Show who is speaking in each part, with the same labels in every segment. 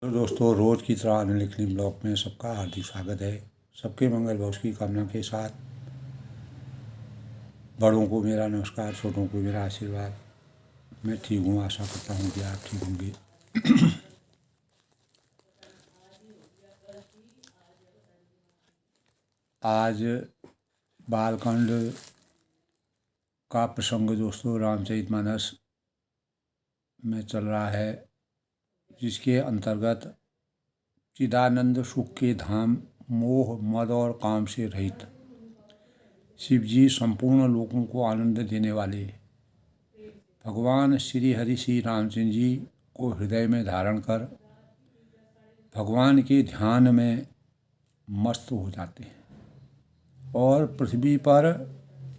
Speaker 1: तो दोस्तों, रोज़ की तरह अनलिखनी ब्लॉग में सबका हार्दिक स्वागत है। सबके मंगल भविष्य की कामना के साथ बड़ों को मेरा नमस्कार, छोटों को मेरा आशीर्वाद। मैं ठीक हूँ, आशा करता हूँ कि आप ठीक होंगे। आज बालकांड का प्रसंग दोस्तों रामचरितमानस में चल रहा है, जिसके अंतर्गत चिदानंद सुख के धाम, मोह मद और काम से रहित शिव जी संपूर्ण लोगों को आनंद देने वाले भगवान श्री हरि श्री रामचंद्र जी को हृदय में धारण कर भगवान के ध्यान में मस्त हो जाते हैं और पृथ्वी पर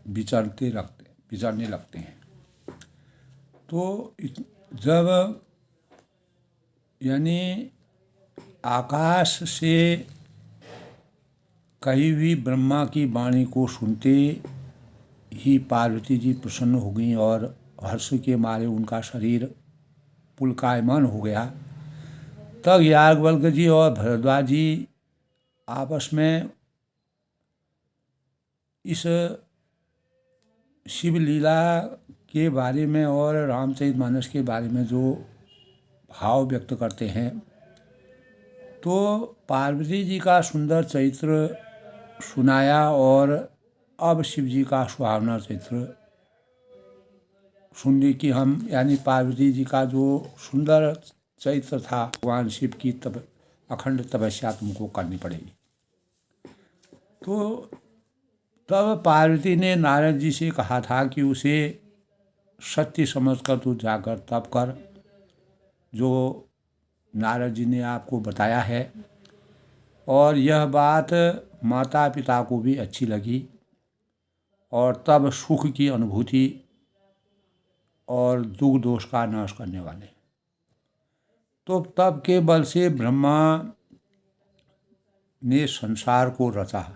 Speaker 1: विचरने लगते हैं। तो जब यानी आकाश से कही हुई ब्रह्मा की वाणी को सुनते ही पार्वती जी प्रसन्न हो गईं और हर्ष के मारे उनका शरीर पुलकायमान हो गया। तब याज्ञवल्क्य जी और भरद्वाज जी आपस में इस शिव लीला के बारे में और रामचरितमानस के बारे में जो भाव व्यक्त करते हैं, तो पार्वती जी का सुंदर चरित्र सुनाया और अब शिव जी का सुहावना चरित्र सुनने की हम यानी पार्वती जी का जो सुंदर चरित्र था, भगवान शिव की अखंड तपस्या तुमको करनी पड़ेगी। तो तब पार्वती ने नारद जी से कहा था कि उसे सत्य समझकर तू जाकर तप कर, जो नारद जी ने आपको बताया है। और यह बात माता पिता को भी अच्छी लगी और तब सुख की अनुभूति और दुख दोष का नाश करने वाले। तो तब के बल से ब्रह्मा ने संसार को रचा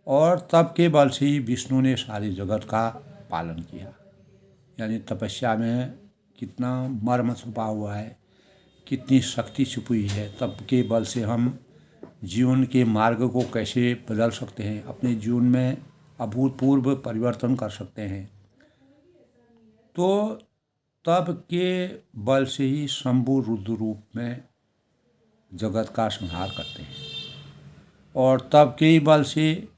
Speaker 1: और तब के बल से ही विष्णु ने सारे जगत का पालन किया। यानी तपस्या में कितना मर्म छुपा हुआ है, कितनी शक्ति छुपी हुई है। तब के बल से हम जीवन के मार्ग को कैसे बदल सकते हैं, अपने जीवन में अभूतपूर्व परिवर्तन कर सकते हैं। तो तब के बल से ही शंभु रुद्र रूप में जगत का संहार करते हैं और तब के ही बल से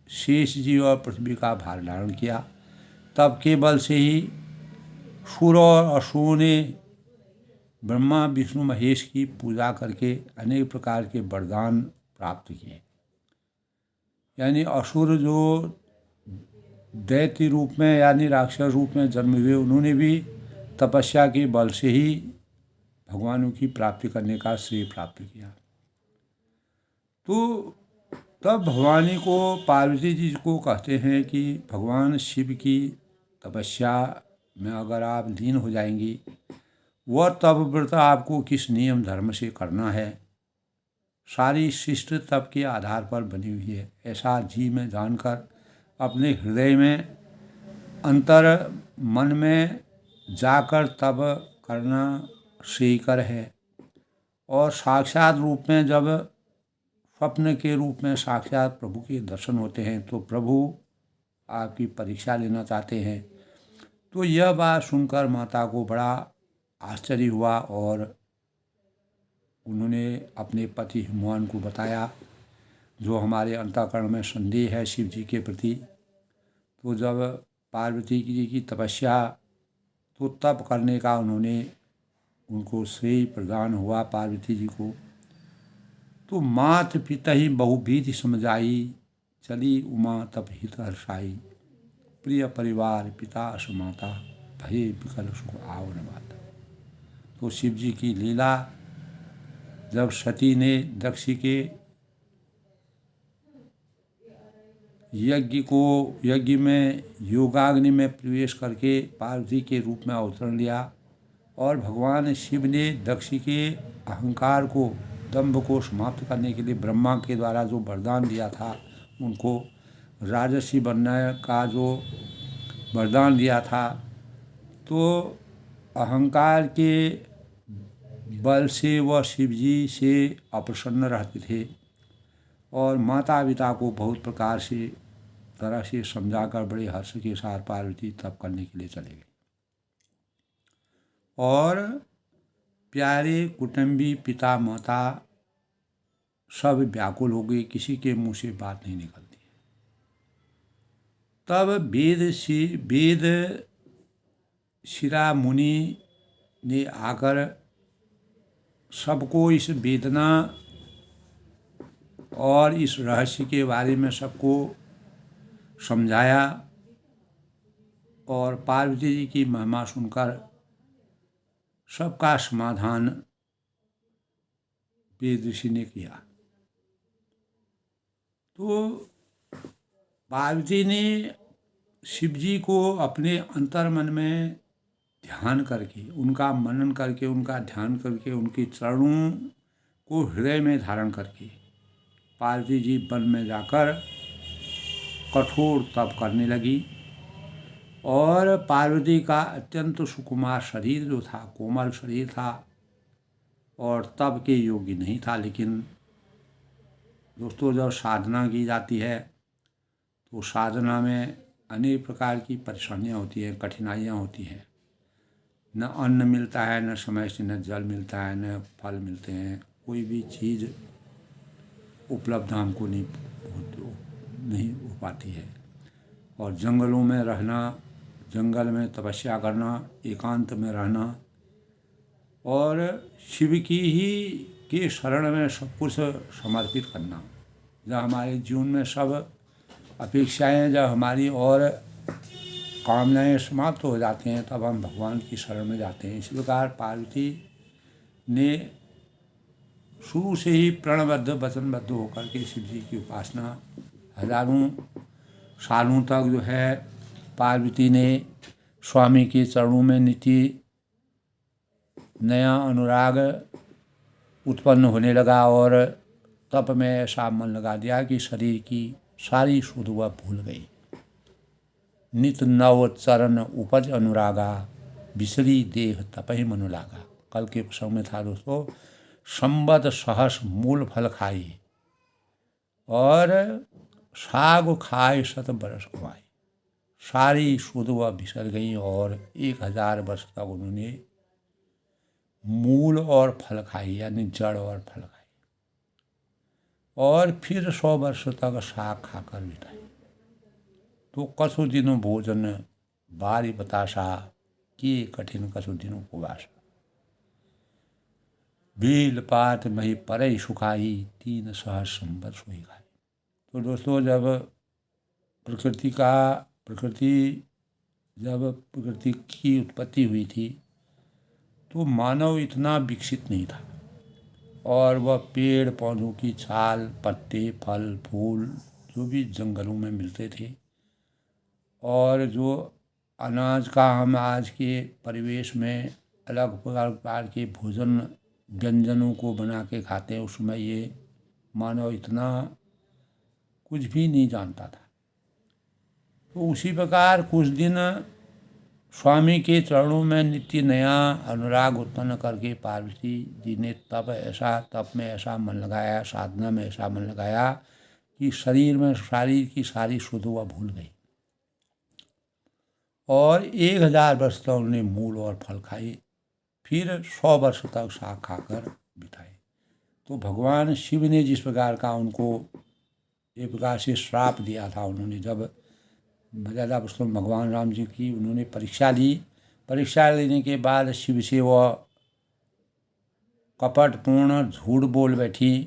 Speaker 1: शेष जी और पृथ्वी का भार धारण किया। तब के बल से ही सुर और असुरों ने ब्रह्मा विष्णु महेश की पूजा करके अनेक प्रकार के वरदान प्राप्त किए। यानी असुर जो दैत्य रूप में यानी राक्षस रूप में जन्म हुए, उन्होंने भी तपस्या के बल से ही भगवानों की प्राप्ति करने का श्रेय प्राप्त किया। तो तब भवानी को पार्वती जी को कहते हैं कि भगवान शिव की तपस्या में अगर आप लीन हो जाएंगी, वह तब व्रत आपको किस नियम धर्म से करना है, सारी शिष्ट तप के आधार पर बनी हुई है। ऐसा जी में जानकर अपने हृदय में अंतर मन में जाकर तब करना श्रेयकर है। और साक्षात रूप में जब स्वप्न के रूप में साक्षात प्रभु के दर्शन होते हैं तो प्रभु आपकी परीक्षा लेना चाहते हैं। तो यह बात सुनकर माता को बड़ा आश्चर्य हुआ और उन्होंने अपने पति हिमवान को बताया जो हमारे अंतःकरण में संदेह है शिव जी के प्रति। तो जब पार्वती जी की तपस्या तो तप करने का उनको श्रेय प्रदान हुआ पार्वती जी को। तो मात पिता ही बहुविधि समझाई, चली उमा तप हित हर्षाई, प्रिय परिवार पिता असमाता, भये विकल सुख आवन माता। तो शिव जी की लीला, जब सती ने दक्ष के यज्ञ में योगाग्नि में प्रवेश करके पार्वती के रूप में अवतरण लिया और भगवान शिव ने दक्ष के अहंकार को, दंभ को समाप्त करने के लिए ब्रह्मा के द्वारा जो वरदान दिया था, उनको राजर्षि बनने का जो वरदान दिया था, तो अहंकार के बल से वह शिव जी से अप्रसन्न रहते थे और माता पिता को बहुत प्रकार से तरह से समझाकर बड़े हर्ष के साथ पार्वती तप करने के लिए चले गए। और प्यारे कुटुंबी पिता माता सब व्याकुल हो गए, किसी के मुंह से बात नहीं निकलती। तब वेद शिरा मुनि ने आकर सबको इस वेदना और इस रहस्य के बारे में सबको समझाया और पार्वती जी की महिमा सुनकर सबका समाधान वेद ऋषि ने किया। तो पार्वती ने शिव जी को अपने अंतर मन में ध्यान करके, उनका मनन करके, उनका ध्यान करके, उनके चरणों को हृदय में धारण करके पार्वती जी वन में जाकर कठोर तप करने लगी। और पार्वती का अत्यंत सुकुमार शरीर जो था, कोमल शरीर था और तप के योग्य नहीं था। लेकिन दोस्तों, जब साधना की जाती है तो साधना में अनेक प्रकार की परेशानियां होती हैं, कठिनाइयां होती हैं। न अन्न मिलता है, न समय से न जल मिलता है, न फल मिलते हैं, कोई भी चीज़ उपलब्ध हमको नहीं हो पाती है। और जंगलों में रहना, जंगल में तपस्या करना, एकांत में रहना और शिव की ही के शरण में सब कुछ समर्पित करना। जब हमारे जीवन में सब अपेक्षाएं, जब हमारी और कामनाएं समाप्त हो जाती हैं, तब हम भगवान की शरण में जाते हैं। इस प्रकार पार्वती ने शुरू से ही प्रणबद्ध वचनबद्ध होकर के शिव जी की उपासना हजारों सालों तक जो है पार्वती ने स्वामी के चरणों में नित्य नया अनुराग उत्पन्न होने लगा और तप में ऐसा मन लगा दिया कि शरीर की सारी सुध वह भूल गई। नित नव चरण उपज अनुरागा, बिसरी देह तपहि मनु लागा। कल के प्रसंग में था दोस्तों, संबत सहस मूल फल खाई और साग खाए शत बरस गवाई। सारी सुध वह बिसर गई और 1000 वर्ष तक उन्होंने मूल और फल खाई, यानी जड़ और फल खाई, और फिर 100 वर्ष तक साग खाकर बिताई। तो कसु दिनों भोजन बारी बतासा, किए कठिन कसु दिनों उपवास। बेल पात मही परई सुखाई, 3 सहस्र संवत सोई खाई। तो दोस्तों, जब प्रकृति की उत्पत्ति हुई थी तो मानव इतना विकसित नहीं था और वह पेड़ पौधों की छाल, पत्ते, फल, फूल जो भी जंगलों में मिलते थे और जो अनाज का हम आज के परिवेश में अलग प्रकार के भोजन व्यंजनों को बना के खाते हैं, उसमें ये मानव इतना कुछ भी नहीं जानता था। तो उसी प्रकार कुछ दिन स्वामी के चरणों में नित्य नया अनुराग उत्पन्न करके पार्वती जी ने तप में ऐसा मन लगाया, साधना में ऐसा मन लगाया कि शरीर की सारी सुध वह भूल गई और 1000 वर्ष तक उन्होंने मूल और फल खाई, फिर 100 वर्ष तक साग खाकर बिताए। तो भगवान शिव ने जिस प्रकार का उनको एक प्रकार से श्राप दिया था, उन्होंने जब मर्यादा पुरुषोत्तम भगवान राम जी की उन्होंने परीक्षा ली, परीक्षा लेने के बाद शिव से वह कपटपूर्ण झूठ बोल बैठी,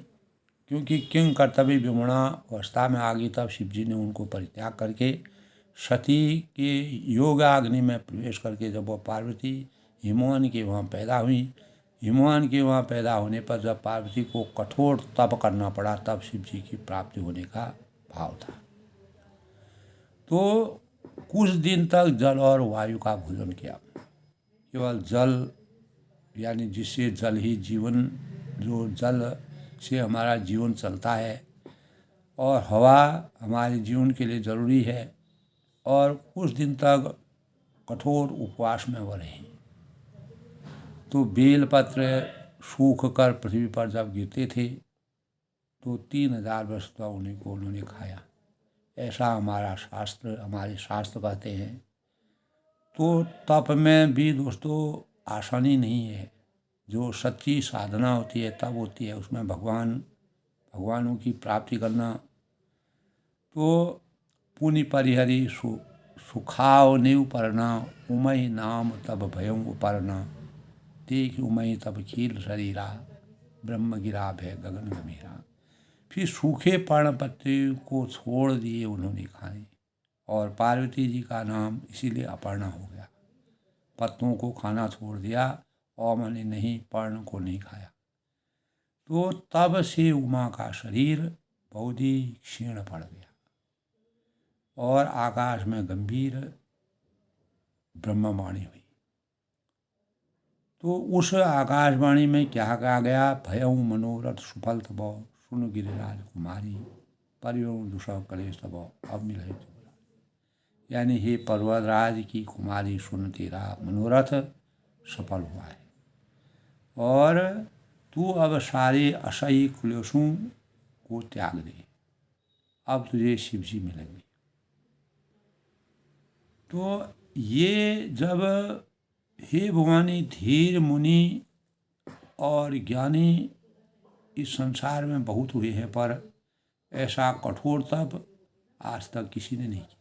Speaker 1: क्योंकि किंग कर्तव्य विमूढ़ा अवस्था में आ गई। तब शिव जी ने उनको परित्याग करके सती के योगाग्नि में प्रवेश करके जब वह पार्वती हिमवान के वहाँ पैदा हुई, हिमवान के वहाँ पैदा होने पर जब पार्वती को कठोर तप करना पड़ा, तब शिव जी की प्राप्ति होने का भाव था। तो कुछ दिन तक जल और वायु का भोजन किया, केवल जल, यानी जिससे जल ही जीवन, जो जल से हमारा जीवन चलता है और हवा हमारे जीवन के लिए ज़रूरी है। और कुछ दिन तक कठोर उपवास में वो रही। तो बेलपत्र सूख कर पृथ्वी पर जब गिरते थे तो 3000 वर्ष तक उन्होंने खाया, ऐसा हमारे शास्त्र कहते हैं। तो तप में भी दोस्तों आसानी नहीं है। जो सच्ची साधना होती है तब होती है, उसमें भगवानों की प्राप्ति करना। तो पुनि परिहरी सुखाव नीव परना, उमई नाम तब भयं उपरना, देख उमई तब खील शरीरा, ब्रह्म गिरा भय गगन गंभीरा। फिर सूखे पर्ण पत्ते को छोड़ दिए उन्होंने खाने, और पार्वती जी का नाम इसीलिए अपर्णा हो गया। पत्तों को खाना छोड़ दिया और मैंने नहीं, पर्ण को नहीं खाया। तो तब से उमा का शरीर बहुत ही क्षीण पड़ गया और आकाश में गंभीर ब्रह्मवाणी हुई। तो उस आकाशवाणी में क्या कहा गया? भयं मनोरथ सुफल तब, सुन गिरिराज कुमारी, परिवं दुषव कलेश तब, अब मिले। यानी हे पर्वतराज की कुमारी, सुन तेरा मनोरथ सफल हुआ है और तू अब सारे असह्य क्लेशों को त्याग दे, अब तुझे शिव जी मिलेंगे। तो ये जब हे भवानी, धीर मुनि और ज्ञानी इस संसार में बहुत हुए हैं, पर ऐसा कठोर तप आज तक किसी ने नहीं किया।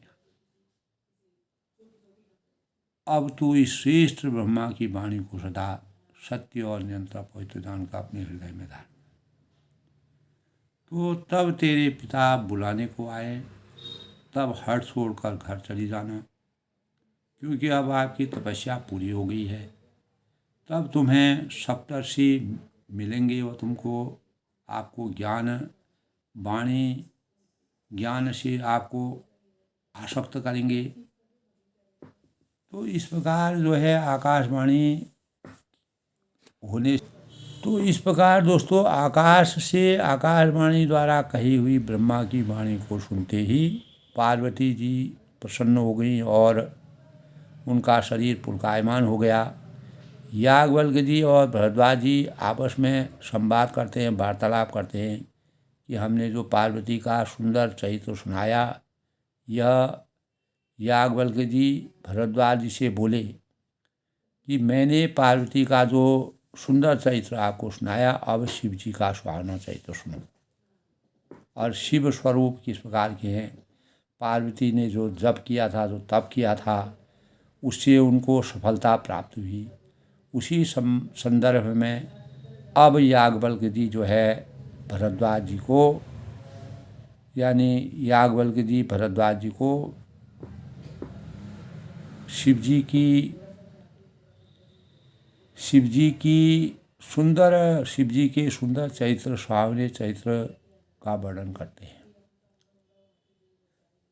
Speaker 1: अब तू इस श्रेष्ठ ब्रह्मा की वाणी को सदा सत्य और निरंतर पवित्र दान का अपने हृदय में धारण। तो तब तेरे पिता बुलाने को आए, तब हट छोड़कर घर चली जाना, क्योंकि अब आपकी तपस्या पूरी हो गई है। तब तुम्हें सप्तर्षि मिलेंगे और आपको ज्ञान से आपको आसक्त करेंगे। तो इस प्रकार जो है आकाशवाणी होने, तो इस प्रकार दोस्तों आकाश से आकाशवाणी द्वारा कही हुई ब्रह्मा की वाणी को सुनते ही पार्वती जी प्रसन्न हो गई और उनका शरीर पुलकायमान हो गया। याज्ञवल्क्य जी और भरद्वाज जी आपस में संवाद करते हैं, वार्तालाप करते हैं कि हमने जो पार्वती का सुंदर चरित्र सुनाया, यह याज्ञवल्क्य जी भरद्वाज जी से बोले कि मैंने पार्वती का जो सुंदर चरित्र आपको सुनाया, अब शिव जी का सुहावना चरित्र सुनो। और शिव स्वरूप किस प्रकार के हैं, पार्वती ने जो जप किया था, जो तप किया था, उससे उनको सफलता प्राप्त हुई। उसी संदर्भ में अब याज्ञवल्क्य जी जो है भरद्वाज जी को, यानी याज्ञवल्क्य जी भरद्वाज जी को शिव जी के सुंदर चरित्र, सुहावने चरित्र का वर्णन करते हैं।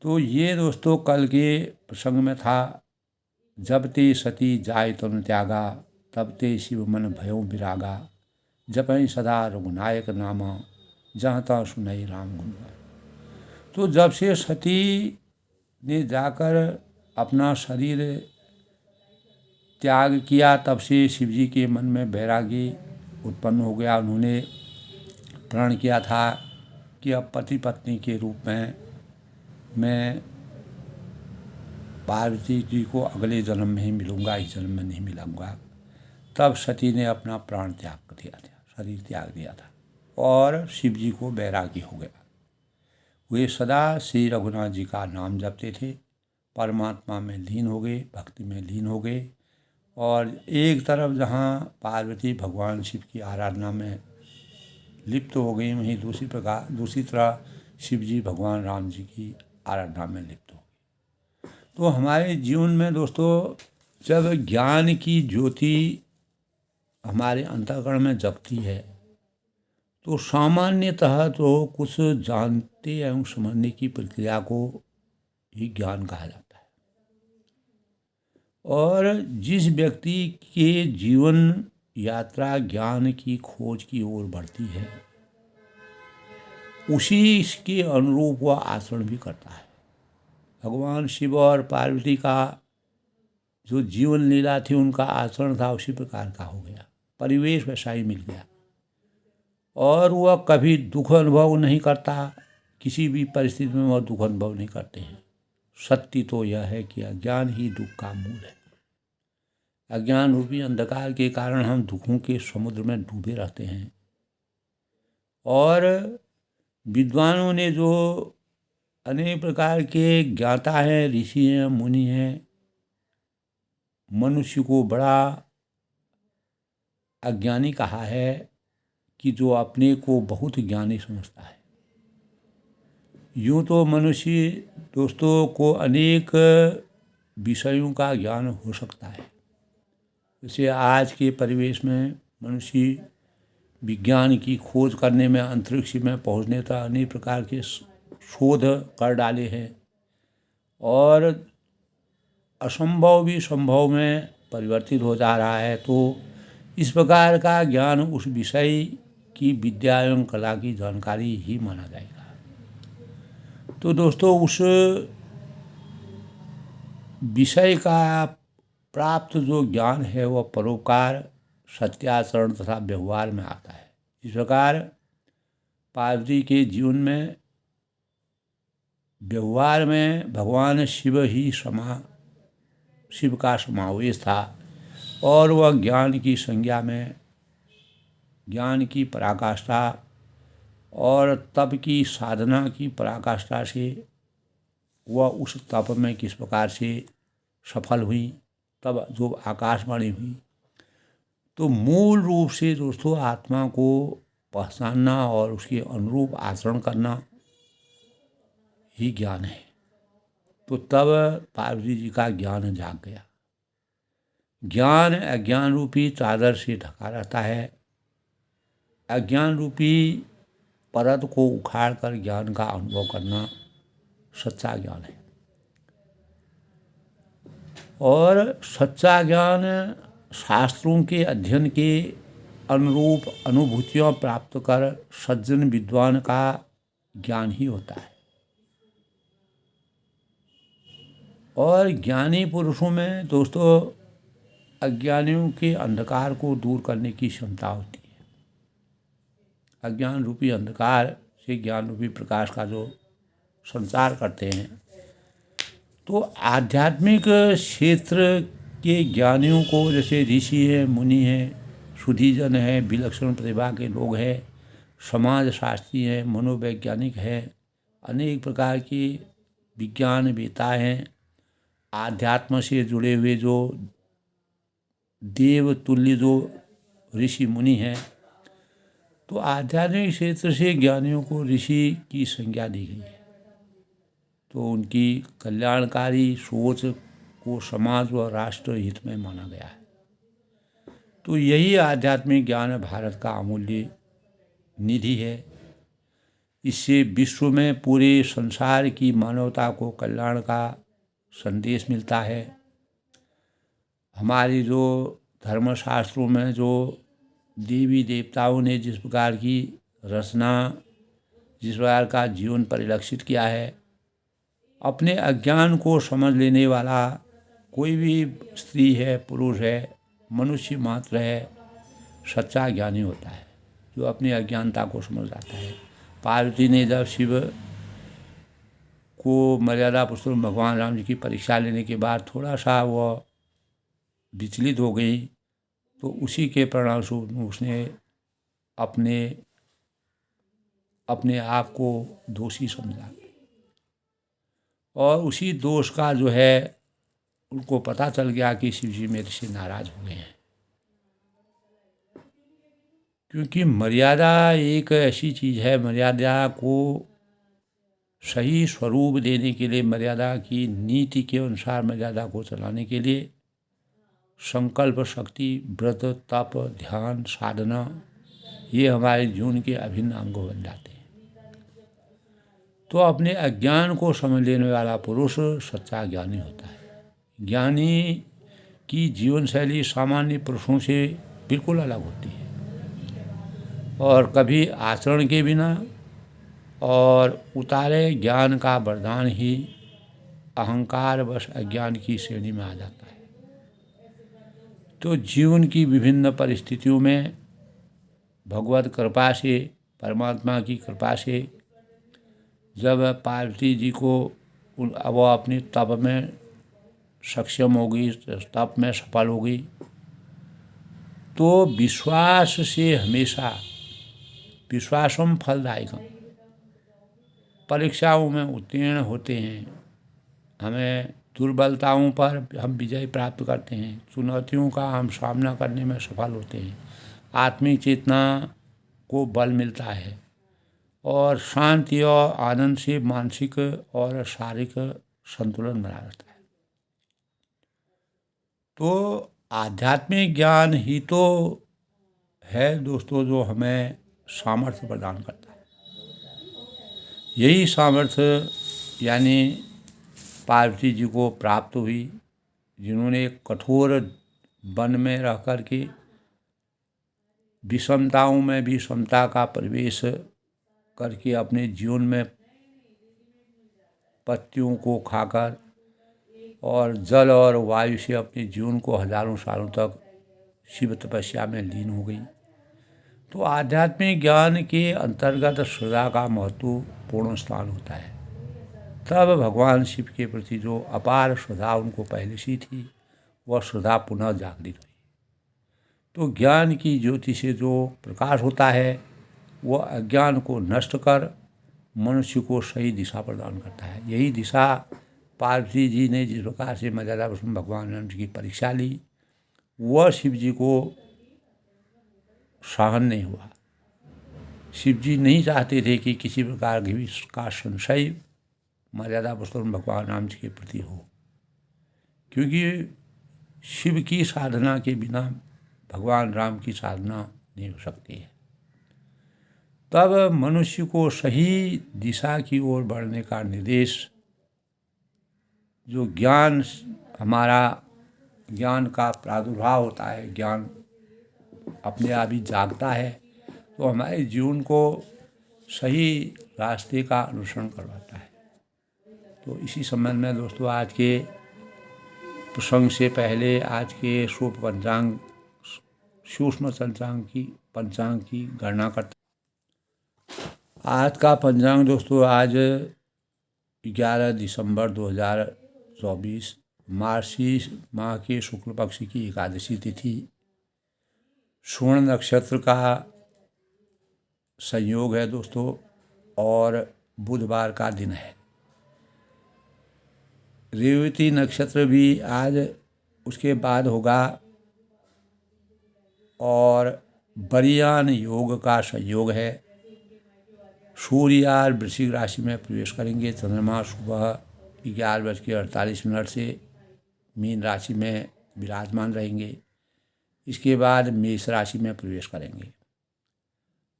Speaker 1: तो ये दोस्तों कल के प्रसंग में था। जब ते सती जाय तनु त्यागा, तब ते शिव मन भयो विरागा, जपई सदा रघुनायक नामा, जहाँ तहाँ सुनई राम गुण। तो जब से सती ने जाकर अपना शरीर त्याग किया, तब से शिव जी के मन में वैराग्य उत्पन्न हो गया। उन्होंने प्रण किया था कि अब पति पत्नी के रूप में मैं पार्वती जी को अगले जन्म में ही मिलूंगा, इस जन्म में नहीं मिलूंगा। तब सती ने अपना प्राण त्याग दिया था, शरीर त्याग दिया था और शिव जी को वैरागी हो गया। वे सदा श्री रघुनाथ जी का नाम जपते थे, परमात्मा में लीन हो गए, भक्ति में लीन हो गए। और एक तरफ जहाँ पार्वती भगवान शिव की आराधना में लिप्त हो गई, वहीं दूसरी तरह शिव जी भगवान राम जी की आराधना में लिप्त हो गई। तो हमारे जीवन में दोस्तों जब ज्ञान की ज्योति हमारे अंतःकरण में जगती है, तो सामान्यतः तो कुछ जानते एवं समझने की प्रक्रिया को ही ज्ञान कहा जाता है। और जिस व्यक्ति के जीवन यात्रा ज्ञान की खोज की ओर बढ़ती है, उसी के अनुरूप वह आचरण भी करता है। भगवान शिव और पार्वती का जो जीवन लीला थी, उनका आचरण था उसी प्रकार का हो गया। परिवेश वैसा ही मिल गया और वह कभी दुख अनुभव नहीं करता, किसी भी परिस्थिति में वह दुख अनुभव नहीं करते हैं। सत्य तो यह है कि अज्ञान ही दुख का मूल है। अज्ञान रूपी अंधकार के कारण हम दुखों के समुद्र में डूबे रहते हैं और विद्वानों ने जो अनेक प्रकार के ज्ञाता हैं, ऋषि हैं, मुनि हैं, मनुष्य को बड़ा अज्ञानी कहा है कि जो अपने को बहुत ज्ञानी समझता है। यूँ तो मनुष्य दोस्तों को अनेक विषयों का ज्ञान हो सकता है। जैसे आज के परिवेश में मनुष्य विज्ञान की खोज करने में, अंतरिक्ष में पहुंचने तक अनेक प्रकार के शोध कर डाले हैं और असंभव भी संभव में परिवर्तित हो जा रहा है। तो इस प्रकार का ज्ञान उस विषय की विद्या एवं कला की जानकारी ही माना जाएगा। तो दोस्तों उस विषय का प्राप्त जो ज्ञान है वह परोपकार, सत्याचरण तथा व्यवहार में आता है। इस प्रकार पार्वती के जीवन में व्यवहार में भगवान शिव का समावेश था और वह ज्ञान की संज्ञा में, ज्ञान की पराकाष्ठा और तप की साधना की पराकाष्ठा से वह उस तप में किस प्रकार से सफल हुई, तब जो आकाशवाणी हुई। तो मूल रूप से दोस्तों आत्मा को पहचानना और उसके अनुरूप आचरण करना ही ज्ञान है। तो तब पार्वती जी का ज्ञान जाग गया। ज्ञान अज्ञान रूपी चादर से ढका रहता है। अज्ञान रूपी परत को उखाड़ कर ज्ञान का अनुभव करना सच्चा ज्ञान है। और सच्चा ज्ञान शास्त्रों के अध्ययन के अनुरूप अनुभूतियाँ प्राप्त कर सज्जन विद्वान का ज्ञान ही होता है। और ज्ञानी पुरुषों में दोस्तों अज्ञानियों के अंधकार को दूर करने की क्षमता होती है। अज्ञान रूपी अंधकार से ज्ञान रूपी प्रकाश का जो संचार करते हैं, तो आध्यात्मिक क्षेत्र के ज्ञानियों को, जैसे ऋषि हैं, मुनि हैं, सुधीजन हैं, विलक्षण प्रतिभा के लोग हैं, समाजशास्त्री हैं, मनोवैज्ञानिक हैं, अनेक प्रकार की विज्ञानवेत्ता हैं, आध्यात्म से जुड़े हुए जो देव तुल्य जो ऋषि मुनि हैं, तो आध्यात्मिक क्षेत्र से ज्ञानियों को ऋषि की संज्ञा दी गई है। तो उनकी कल्याणकारी सोच को समाज व राष्ट्र हित में माना गया है। तो यही आध्यात्मिक ज्ञान भारत का अमूल्य निधि है। इससे विश्व में पूरे संसार की मानवता को कल्याण का संदेश मिलता है। हमारी जो धर्मशास्त्रों में जो देवी देवताओं ने जिस प्रकार की रचना, जिस प्रकार का जीवन परिलक्षित किया है, अपने अज्ञान को समझ लेने वाला कोई भी स्त्री है, पुरुष है, मनुष्य मात्र है, सच्चा ज्ञानी होता है जो अपनी अज्ञानता को समझ जाता है। पार्वती ने जब शिव को मर्यादा पुरुषोत्तम भगवान राम जी की परीक्षा लेने के बाद थोड़ा सा वह विचलित हो गई, तो उसी के परिणामस्वरूप उसने अपने आप को दोषी समझा और उसी दोष का जो है उनको पता चल गया कि शिव जी मेरे से नाराज हो गए हैं। क्योंकि मर्यादा एक ऐसी चीज़ है, मर्यादा को सही स्वरूप देने के लिए, मर्यादा की नीति के अनुसार मर्यादा को चलाने के लिए संकल्प शक्ति, व्रत, तप, ध्यान, साधना, ये हमारे जीवन के अभिन्न अंग बन जाते हैं। तो अपने अज्ञान को समझ लेने वाला पुरुष सच्चा ज्ञानी होता है। ज्ञानी की जीवन शैली सामान्य पुरुषों से बिल्कुल अलग होती है और कभी आचरण के बिना और उतारे ज्ञान का वरदान ही अहंकार वश अज्ञान की श्रेणी में आ जाता है। तो जीवन की विभिन्न परिस्थितियों में भगवत कृपा से, परमात्मा की कृपा से जब पार्वती जी को वो अपनी तप में सक्षम होगी, तप में सफल होगी, तो विश्वास से हमेशा, विश्वासम फलदायकम, परीक्षाओं में उत्तीर्ण होते हैं, हमें दुर्बलताओं पर हम विजय प्राप्त करते हैं, चुनौतियों का हम सामना करने में सफल होते हैं, आत्मिक चेतना को बल मिलता है और शांति और आनंद से मानसिक और शारीरिक संतुलन बना रहता है। तो आध्यात्मिक ज्ञान ही तो है दोस्तों जो हमें सामर्थ्य प्रदान करता है। यही सामर्थ्य यानी पार्वती जी को प्राप्त हुई, जिन्होंने कठोर वन में रह कर के विषमताओं में भी समता का प्रवेश करके अपने जीवन में पत्तियों को खाकर और जल और वायु से अपने जीवन को हजारों सालों तक शिव तपस्या में लीन हो गई। तो आध्यात्मिक ज्ञान के अंतर्गत श्रद्धा का महत्वपूर्ण स्थान होता है। तब भगवान शिव के प्रति जो अपार श्रद्धा उनको पहले से थी, वह श्रद्धा पुनः जागृत हुई। तो ज्ञान की ज्योति से जो प्रकाश होता है, वह अज्ञान को नष्ट कर मनुष्य को सही दिशा प्रदान करता है। यही दिशा पार्वती जी ने जिस प्रकार से मर्यादा पुरुषोत्तम भगवान राम जी की परीक्षा ली, वह शिव जी को सहन नहीं हुआ। शिव जी नहीं चाहते थे कि किसी प्रकार भी का संशय मर्यादा पुरुषोत्तम भगवान राम जी के प्रति हो, क्योंकि शिव की साधना के बिना भगवान राम की साधना नहीं हो सकती है। तब मनुष्य को सही दिशा की ओर बढ़ने का निर्देश, जो ज्ञान हमारा ज्ञान का प्रादुर्भाव होता है, ज्ञान अपने आप ही जागता है, तो हमारे जीवन को सही रास्ते का अनुसरण करवाता है। तो इसी संबंध में दोस्तों आज के प्रसंग से पहले आज के शुभ पंचांग, सूक्ष्म पंचांग की गणना करते। आज का पंचांग दोस्तों आज 11 दिसंबर 2024 मार्गशीर्ष माह के शुक्ल पक्ष की एकादशी तिथि, स्वर्ण नक्षत्र का संयोग है दोस्तों और बुधवार का दिन है। रेवती नक्षत्र भी आज उसके बाद होगा और बरियान योग का संयोग है। सूर्य आज वृश्चिक राशि में प्रवेश करेंगे। चंद्रमा सुबह 11:48 से मीन राशि में विराजमान रहेंगे। इसके बाद मेष राशि में प्रवेश करेंगे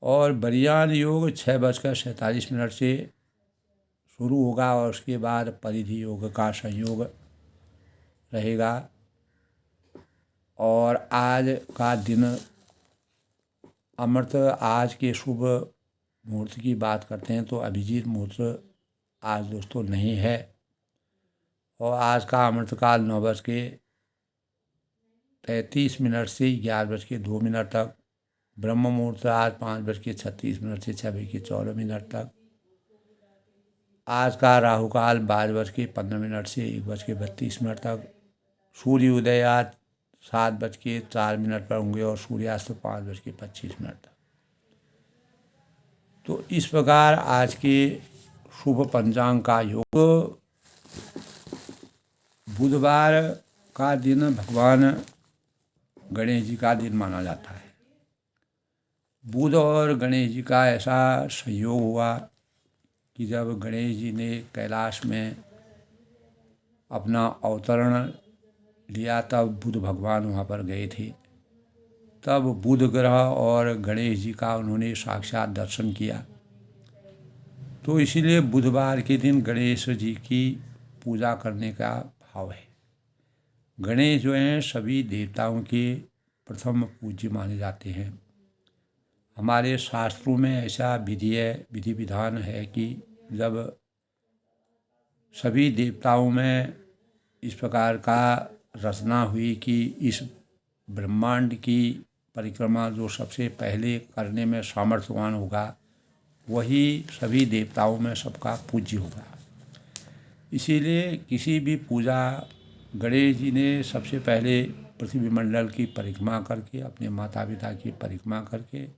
Speaker 1: और बरियान योग 6:47 से शुरू होगा और उसके बाद परिधि योग का संयोग रहेगा। और आज का दिन अमृत, आज के शुभ मुहूर्त की बात करते हैं तो अभिजीत मुहूर्त आज दोस्तों नहीं है और आज का अमृतकाल 9:33 से 11:02 तक, ब्रह्म मुहूर्त आज 5:36 से 6:14 तक, आज का राहुकाल 12:15 से 1:32 तक, सूर्य उदय आज 7:04 पर होंगे और सूर्यास्त 5:25 तक। तो इस प्रकार आज के शुभ पंचांग का योग। बुधवार का दिन भगवान गणेश जी का दिन माना जाता है। बुध और गणेश जी का ऐसा संयोग हुआ कि जब गणेश जी ने कैलाश में अपना अवतरण लिया तब बुध भगवान वहाँ पर गए थे। तब बुध ग्रह और गणेश जी का उन्होंने साक्षात दर्शन किया। तो इसीलिए बुधवार के दिन गणेश जी की पूजा करने का भाव है। गणेश जो हैं सभी देवताओं के प्रथम पूज्य माने जाते हैं। हमारे शास्त्रों में ऐसा विधि विधान है कि जब सभी देवताओं में इस प्रकार का रचना हुई कि इस ब्रह्मांड की परिक्रमा जो सबसे पहले करने में सामर्थ्यवान होगा वही सभी देवताओं में सबका पूज्य होगा। इसीलिए किसी भी पूजा गणेश जी ने सबसे पहले पृथ्वी मंडल की परिक्रमा करके अपने माता पिता की परिक्रमा करके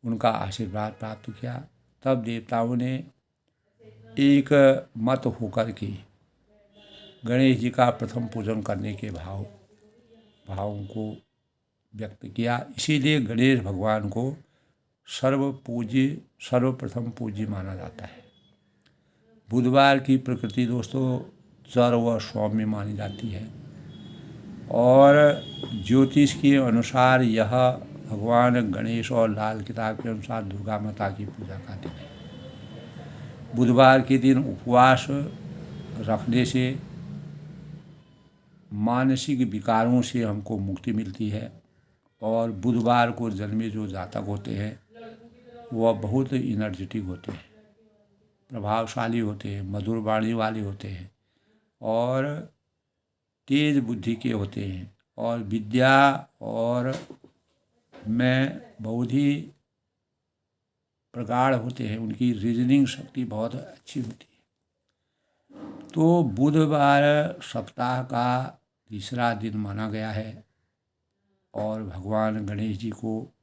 Speaker 1: उनका आशीर्वाद प्राप्त किया। तब देवताओं ने एक मत होकर के गणेश जी का प्रथम पूजन करने के भावों को व्यक्त किया। इसीलिए गणेश भगवान को सर्वप्रथम पूज्य माना जाता है। बुधवार की प्रकृति दोस्तों चर व सौम्य मानी जाती है और ज्योतिष के अनुसार यह भगवान गणेश और लाल किताब के अनुसार दुर्गा माता की पूजा का दिन है। बुधवार के दिन उपवास रखने से मानसिक विकारों से हमको मुक्ति मिलती है और बुधवार को जन्मे जो जातक होते हैं वह बहुत इनर्जेटिक होते हैं, प्रभावशाली होते हैं, मधुर वाणी वाले होते हैं और तेज बुद्धि के होते हैं और विद्या और में बहुत ही प्रगाढ़ होते हैं। उनकी रीजनिंग शक्ति बहुत अच्छी होती है। तो बुधवार सप्ताह का तीसरा दिन माना गया है और भगवान गणेश जी को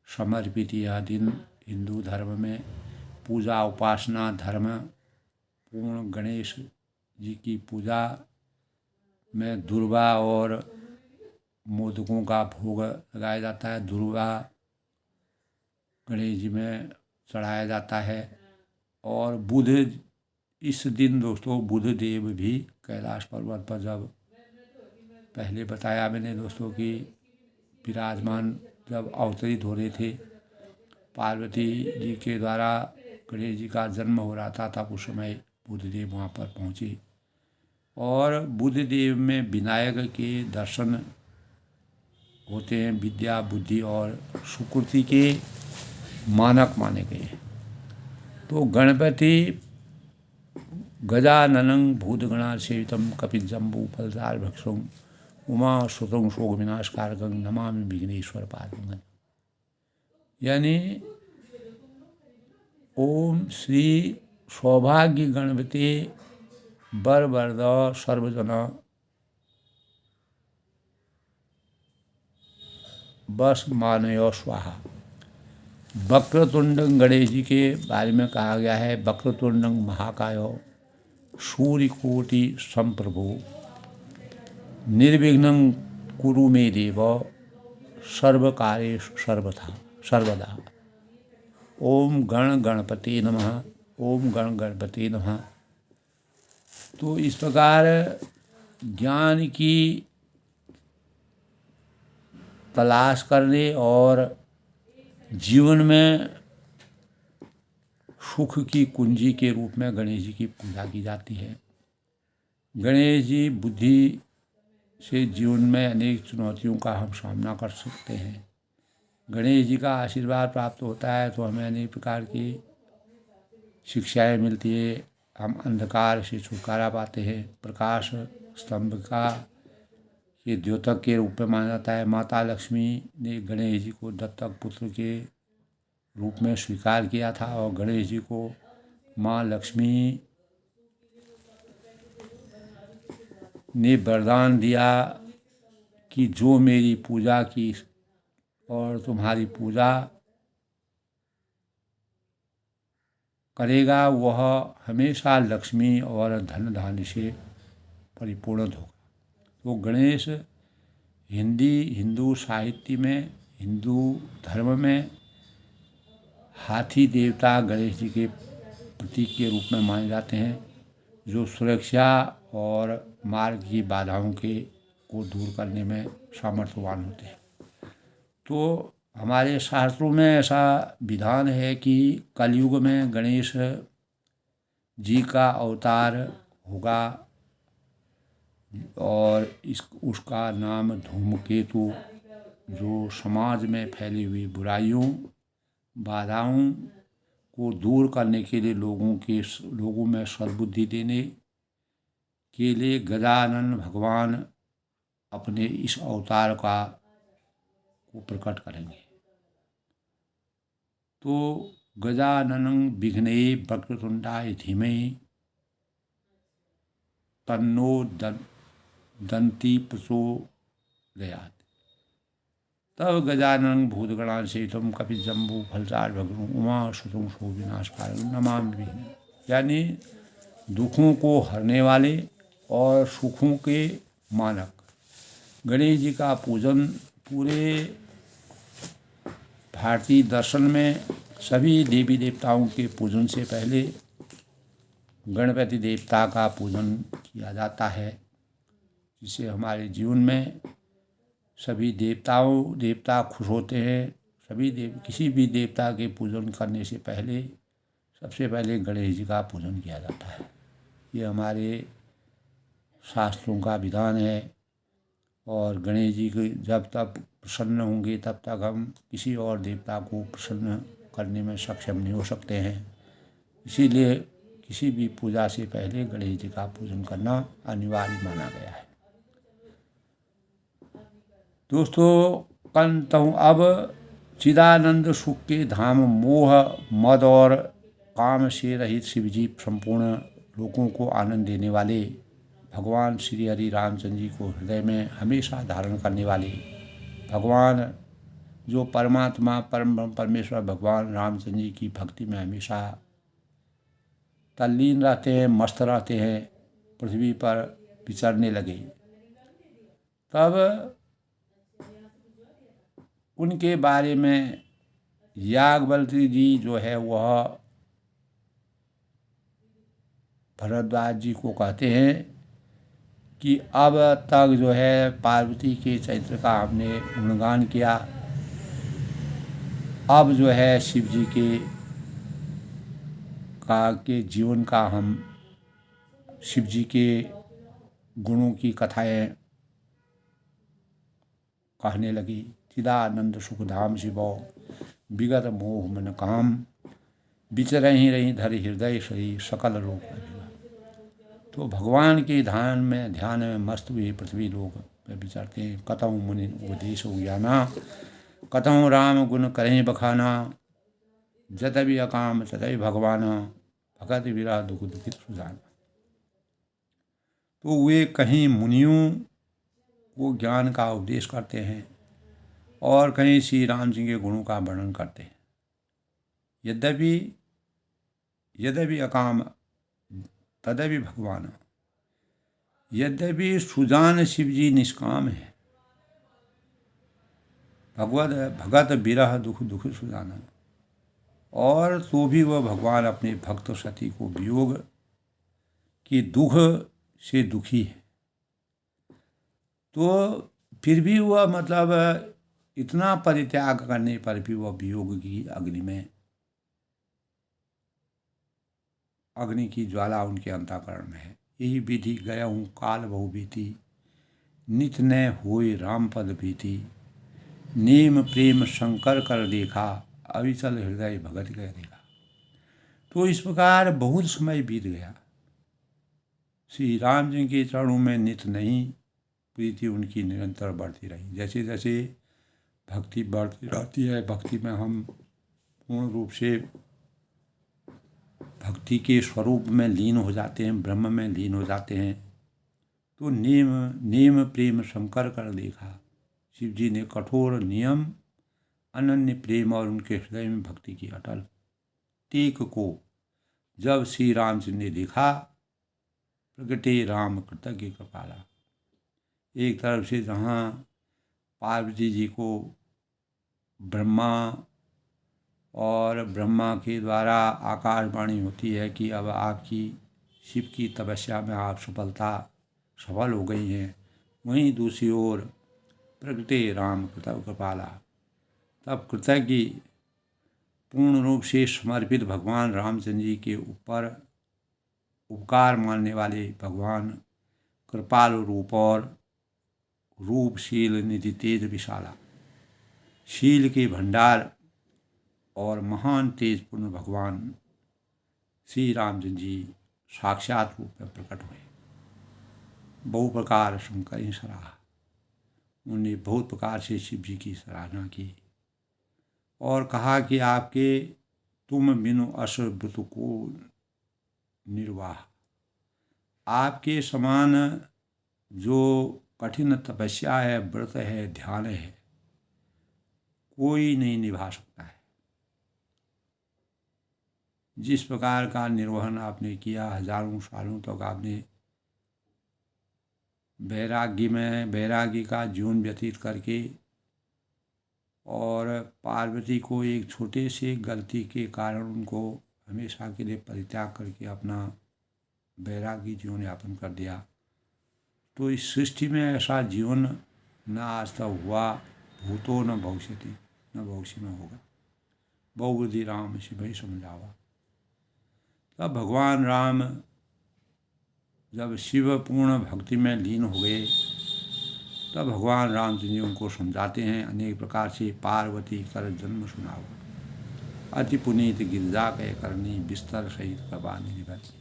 Speaker 1: समर्पित यह दिन हिंदू धर्म में पूजा उपासना धर्म पूर्ण गणेश जी की पूजा में दुर्वा और मोदकों का भोग लगाया जाता है। दुर्वा गणेश जी में चढ़ाया जाता है और बुध इस दिन दोस्तों बुध देव भी कैलाश पर्वत पर जब पहले बताया मैंने दोस्तों कि विराजमान जब अवतरित हो रहे थे पार्वती जी के द्वारा गणेश जी का जन्म हो रहा था तब उस समय बुधदेव वहाँ पर पहुँचे और बुधदेव में विनायक के दर्शन होते हैं। विद्या बुद्धि और सुकृति के मानक माने गए। तो गणपति गजाननं भूतगणासेवितं कपिजम्बूफलसारभक्षं उमासुतं शोकविनाशकारकं नमामि विघ्नेश्वर पादं। यानी ओम श्री सौभाग्य गणपति वरवरद सर्वजन बस मानयो स्वाहा। वक्रतुंड गणेश जी के बारे में कहा गया है वक्रतुंड महाकायो सूर्यकोटि संप्रभो निर्विघ्नं कुरु मे देव सर्वकार्येषु सर्वदा। ओम गण गणपति नमः। ओम गण गणपति नमः। तो इस प्रकार ज्ञान की तलाश करने और जीवन में सुख की कुंजी के रूप में गणेश जी की पूजा की जाती है। गणेश जी बुद्धि से जीवन में अनेक चुनौतियों का हम सामना कर सकते हैं। गणेश जी का आशीर्वाद प्राप्त होता है तो हमें अनेक प्रकार की शिक्षाएं मिलती है। हम अंधकार से छुटकारा पाते हैं। प्रकाश स्तंभ का ये द्योतक के रूप में माना जाता है। माता लक्ष्मी ने गणेश जी को दत्तक पुत्र के रूप में स्वीकार किया था और गणेश जी को माँ लक्ष्मी ने वरदान दिया कि जो मेरी पूजा की और तुम्हारी पूजा करेगा वह हमेशा लक्ष्मी और धन धान्य से परिपूर्ण होगा। तो गणेश हिंदू साहित्य में हिंदू धर्म में हाथी देवता गणेश जी के प्रतीक के रूप में माने जाते हैं जो सुरक्षा और मार्ग की बाधाओं को दूर करने में सामर्थ्यवान होते हैं। तो हमारे शास्त्रों में ऐसा विधान है कि कलयुग में गणेश जी का अवतार होगा और उसका नाम धूमकेतु जो समाज में फैली हुई बुराइयों बाधाओं को दूर करने के लिए लोगों में सद्बुद्धि देने के लिए गजानन भगवान अपने इस अवतार को प्रकट करेंगे। तो गजाननं विघ्नेय वक्रतुंडाय धीमहि तन्नो दंती प्रचोदयात्। तब गजानन भूतगणासेवितं कपिजम्बू फलचार भगनु उमा सुतुं सो विनाशकारण नमामि विघ्न। यानी दुखों को हरने वाले और सुखों के मानक गणेश जी का पूजन पूरे भारतीय दर्शन में सभी देवी देवताओं के पूजन से पहले गणपति देवता का पूजन किया जाता है, जिससे हमारे जीवन में सभी देवता खुश होते हैं। किसी भी देवता के पूजन करने से पहले सबसे पहले गणेश जी का पूजन किया जाता है। ये हमारे शास्त्रों का विधान है। और गणेश जी के जब तक प्रसन्न होंगे तब तक हम किसी और देवता को प्रसन्न करने में सक्षम नहीं हो सकते हैं। इसीलिए किसी भी पूजा से पहले गणेश जी का पूजन करना अनिवार्य माना गया है। दोस्तों, अब चिदानंद सुख के धाम मोह मद और काम से रहित शिवजी संपूर्ण लोगों को आनंद देने वाले भगवान श्री हरि रामचंद्र जी को हृदय में हमेशा धारण करने वाले भगवान जो परमात्मा परमेश्वर भगवान रामचंद्र जी की भक्ति में हमेशा तल्लीन रहते हैं, मस्त रहते हैं, पृथ्वी पर विचरने लगे। तब उनके बारे में याज्ञवल्क्य जी जो है वह भरद्वाज जी को कहते हैं कि अब तक जो है पार्वती के चरित्र का हमने गुणगान किया, अब जो है शिव जी के जीवन का हम शिव जी के गुणों की कथाएं कहने लगी। चिदानंद सुखधाम शिवो विगत मोह मन काम विचरहि रही धरि हृदय सही सकल लोक। तो भगवान के ध्यान में मस्त हुए पृथ्वी लोक में विचरते हैं। कतहु मुनि उपदेश ज्ञाना कतहु राम गुण करें बखाना जतभी अकाम ततभी भगवान भगत विरह दुख दुखित सुजाना। तो वे कहीं मुनियों को ज्ञान का उपदेश करते हैं और कहीं श्री राम जी के गुणों का वर्णन करते हैं। यद्यपि अकाम तदपि भगवान, यद्यपि सुजान शिव जी निष्काम है, भगत विरह दुख दुख सुजाना, और तो भी वह भगवान अपने भक्त सती को वियोग के दुख से दुखी है। तो फिर भी वह मतलब इतना परित्याग करने पर भी वह वियोग की अग्नि की ज्वाला उनके अंतःकरण में है। यही विधि गया हूँ काल बहु बीती नित न होय राम पद भीति नेम प्रेम शंकर कर देखा अविचल हृदय भगत गए देखा। तो इस प्रकार बहुत समय बीत गया। श्री राम जी के चरणों में नित नहीं प्रीति उनकी निरंतर बढ़ती रही। जैसे जैसे भक्ति बढ़ती रहती है, भक्ति में हम पूर्ण रूप से भक्ति के स्वरूप में लीन हो जाते हैं, ब्रह्म में लीन हो जाते हैं। तो नेम प्रेम शंकर कर देखा। शिव जी ने कठोर नियम, अनन्य प्रेम और उनके हृदय में भक्ति की अटल टेक को जब श्री राम जी ने देखा, प्रगटे राम कृतज्ञ कृपाला। एक तरफ से जहाँ पार्वती जी को ब्रह्मा के द्वारा आकाशवाणी होती है कि अब आपकी शिव की तपस्या में आप सफल हो गई हैं, वहीं दूसरी ओर प्रगटे राम कृतज्ञ कृपाला। तब कृतज्ञ पूर्ण रूप से समर्पित भगवान रामचंद्र जी के ऊपर उपकार मानने वाले भगवान कृपालु रूप और रूपशील निधि तेज विशाला, शील के भंडार और महान तेजपूर्ण भगवान श्री रामचंद्र जी साक्षात रूप में प्रकट हुए। बहु प्रकार शंकर सराहा। उन्होंने बहुत प्रकार से शिव जी की सराहना की और कहा कि आपके तुम बिनु अस व्रत को निर्वाह, आपके समान जो कठिन तपस्या है, व्रत है, ध्यान है, कोई नहीं निभा सकता है। जिस प्रकार का निर्वहन आपने किया, हजारों सालों तक आपने वैरागी का जीवन व्यतीत करके और पार्वती को एक छोटे से गलती के कारण उनको हमेशा के लिए परित्याग करके अपना वैरागी जीवन यापन कर दिया। तो इस सृष्टि में ऐसा जीवन न आज तक हुआ, भूतो न भविष्यति, न भविष्य में होगा। बहुबुद्धि राम शिव ही समझावा। तब भगवान राम जब शिव पूर्ण भक्ति में लीन हो गए, तब भगवान रामचंद्र जी उनको समझाते हैं अनेक प्रकार से। पार्वती कर जन्म सुनावा, अति पुनीत गिरजा कह करनी, बिस्तर सहित कबानी निभरी।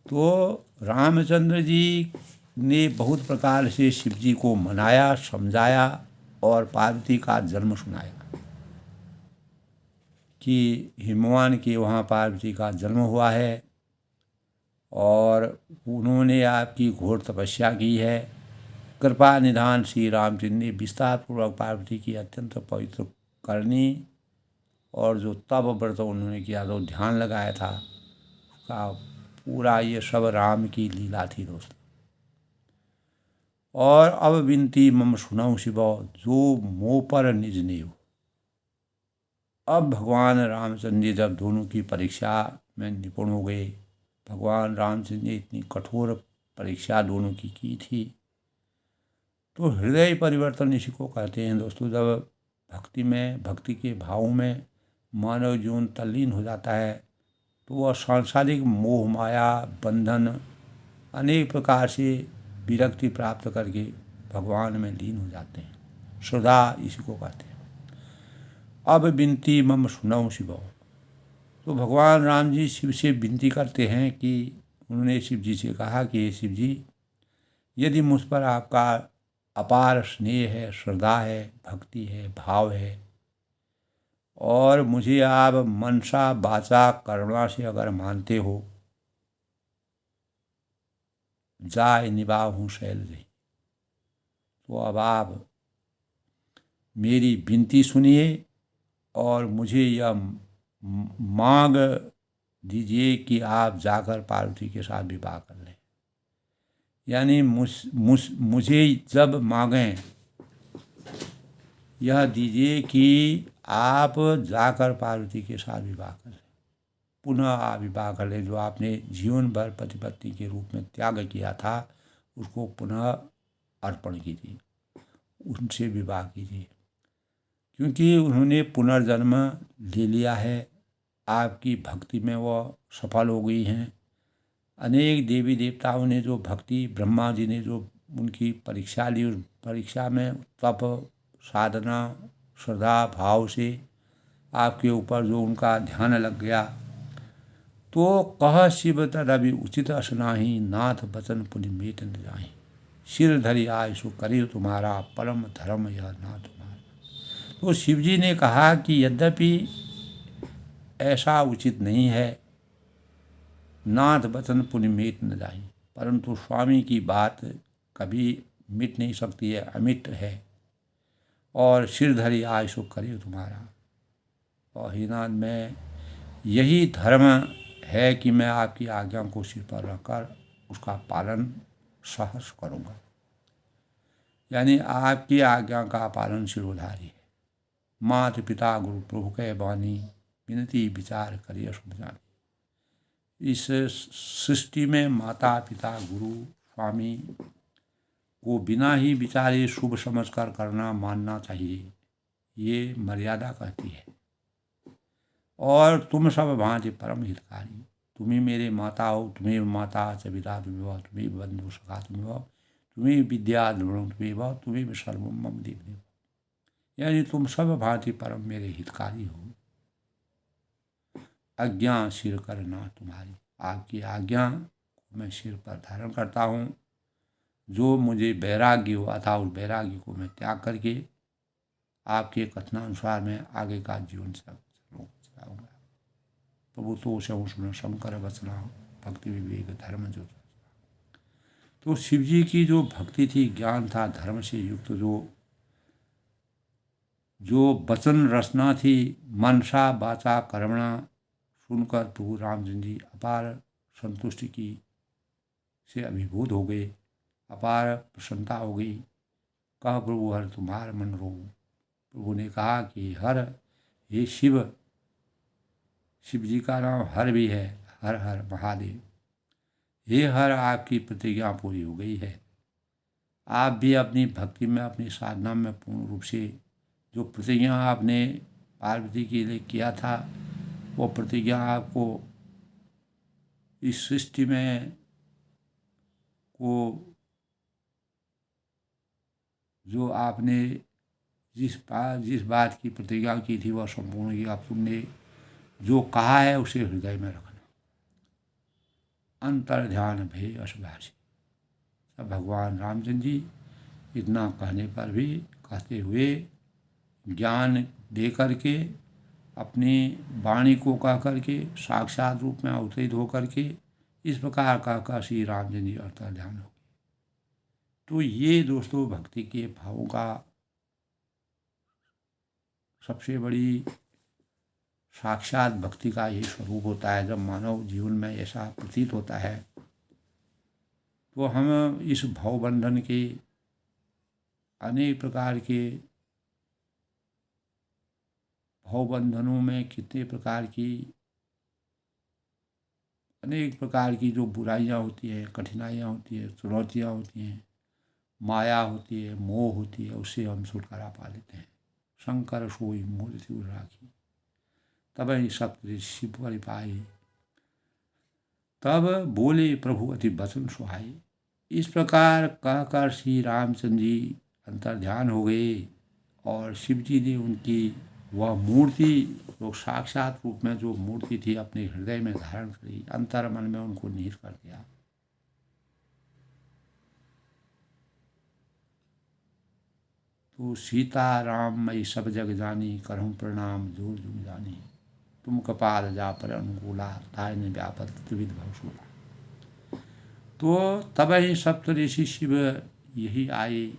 Speaker 1: तो रामचंद्र जी ने बहुत प्रकार से शिव जी को मनाया, समझाया और पार्वती का जन्म सुनाया कि हिमवान के वहाँ पार्वती का जन्म हुआ है और उन्होंने आपकी घोर तपस्या की है। कृपा निधान श्री रामचंद्र ने विस्तार पूर्वक पार्वती की अत्यंत पवित्र करनी और जो तप व्रत उन्होंने किया, तो ध्यान लगाया था, उसका पूरा ये सब राम की लीला थी दोस्तों। और अब विनती मम सुनाऊं शिव, जो मोह पर निज नेव। अब भगवान रामचंद्र जी जब दोनों की परीक्षा में निपुण हो गए, भगवान रामचंद्र जी इतनी कठोर परीक्षा दोनों की थी, तो हृदय परिवर्तन इसी को कहते हैं दोस्तों। जब भक्ति के भावों में मानव जीवन तल्लीन हो जाता है, तो वह सांसारिक मोह माया बंधन अनेक प्रकार से विरक्ति प्राप्त करके भगवान में लीन हो जाते हैं। श्रद्धा इसी को कहते हैं। अब विनती मम सुनऊ शिव। तो भगवान राम जी शिव से विनती करते हैं कि उन्होंने शिव जी से कहा कि शिव जी, यदि मुझ पर आपका अपार स्नेह है, श्रद्धा है, भक्ति है, भाव है और मुझे आप मनसा वाचा करुणा से अगर मानते हो, जाय निभाव हूँ शैल रही। तो अब आप मेरी विनती सुनिए और मुझे यह मांग दीजिए कि आप जाकर पार्वती के साथ विवाह कर लें। यानी मुझे जब मांगें, यह दीजिए कि आप जाकर पार्वती के साथ विवाह कर लें, पुनः आप विवाह कर लें। जो आपने जीवन भर पति पत्नी के रूप में त्याग किया था, उसको पुनः अर्पण कीजिए, उनसे विवाह कीजिए, क्योंकि उन्होंने पुनर्जन्म ले लिया है। आपकी भक्ति में वह सफल हो गई हैं। अनेक देवी देवताओं ने जो भक्ति, ब्रह्मा जी ने जो उनकी परीक्षा ली, उस परीक्षा में तप, साधना, श्रद्धा भाव से आपके ऊपर जो उनका ध्यान लग गया, तो कह शिव तदभि उचित असनाही, नाथ बचन पुनि मेट न जाही। सिर धरि आय सो करियो तुम्हारा, परम धर्म यह ना तुम्हारा। तो शिव जी ने कहा कि यद्यपि ऐसा उचित नहीं है, नाथ बचन पुनि मेट न जाही, परंतु स्वामी की बात कभी मिट नहीं सकती है, अमिट है। और सिरधरि आय सो करियो तुम्हारा। और हिनाद में यही धर्म है कि मैं आपकी आज्ञा को सिर पर रखकर उसका पालन सहर्ष करूँगा। यानी आपकी आज्ञा का पालन सिरोधारी है। मात पिता गुरु प्रभु के बानी, विनती विचार करिए शुभ जानी। इस सृष्टि में माता पिता गुरु स्वामी को बिना ही विचारे शुभ समझकर करना, मानना चाहिए, ये मर्यादा कहती है। और तुम सब भांति परम हितकारी, तुम्ही मेरे माता हो, तुम्हें माता च पिता तुम्हें हो, तुम्हें बंधु सखा तुम्हें हो, तुम्हें विद्या द्रविण तुम्हें हो, तुम्हें सर्व मम देव। यानी तुम सब भांति परम मेरे हितकारी हो। आज्ञा सिर करना तुम्हारी, आपकी आज्ञा को मैं सिर पर धारण करता हूँ। जो मुझे वैराग्य हुआ था उस वैराग्य को मैं त्याग करके आपके कथनानुसार मैं आगे का जीवन चलाऊंगा। प्रभु तो सुन शंकर वचना भक्ति विवेक धर्म जो। तो शिव जी की जो भक्ति थी, ज्ञान था, धर्म से युक्त जो वचन रचना थी, मनसा वाचा कर्मणा, सुनकर प्रभु रामचंद्र जी अपार संतुष्टि की से अभिभूत हो गए, अपार प्रसन्नता हो गई। कह प्रभु हर तुम्हार मन रो। प्रभु ने कहा कि हर, हे शिव, शिव जी का नाम हर भी है, हर हर महादेव। हे हर, आपकी प्रतिज्ञा पूरी हो गई है। आप भी अपनी भक्ति में, अपनी साधना में पूर्ण रूप से जो प्रतिज्ञा आपने पार्वती के लिए किया था, वो प्रतिज्ञा आपको इस सृष्टि में को जो आपने जिस बात की प्रतिज्ञा की थी वह संपूर्ण की। आप तुमने जो कहा है उसे हृदय में रखना। अंतर ध्यान भय असभाषी। तब भगवान रामचंद्र जी इतना कहने पर भी, कहते हुए, ज्ञान दे करके, अपनी वाणी को कह करके, साक्षात रूप में अवतरित होकर के इस प्रकार कहकर श्री रामचंद्र जी अंतर ध्यान हो गए। तो ये दोस्तों भक्ति के भावों का सबसे बड़ी साक्षात भक्ति का ये स्वरूप होता है। जब मानव जीवन में ऐसा प्रतीत होता है तो हम इस भवबंधन के अनेक प्रकार के भवबंधनों में कितने प्रकार की, अनेक प्रकार की जो बुराइयां होती हैं, कठिनाइयां होती हैं, चुनौतियां होती हैं, माया होती है, मोह होती है, उससे हम छुटकारा पा लेते हैं। शंकर सोई मूर्ति राखी, तब ही सप्त शिव पर पाए, तब बोले प्रभु अति वचन सुहाई। इस प्रकार कहकर श्री रामचंद्र जी अंतर ध्यान हो गए और शिव जी ने उनकी वह मूर्ति, जो साक्षात रूप में जो मूर्ति थी, अपने हृदय में धारण करी, अंतर मन में उनको निहित कर दिया। तो सीता राम मई सब जग जानी, करहूँ प्रणाम जोर जुग जानी, तुम कपाल जा पर अनुकूला, ताय ने व्यापत त्रिविध भवसूला। तो तब ही सप्तऋषि शिव यही आए।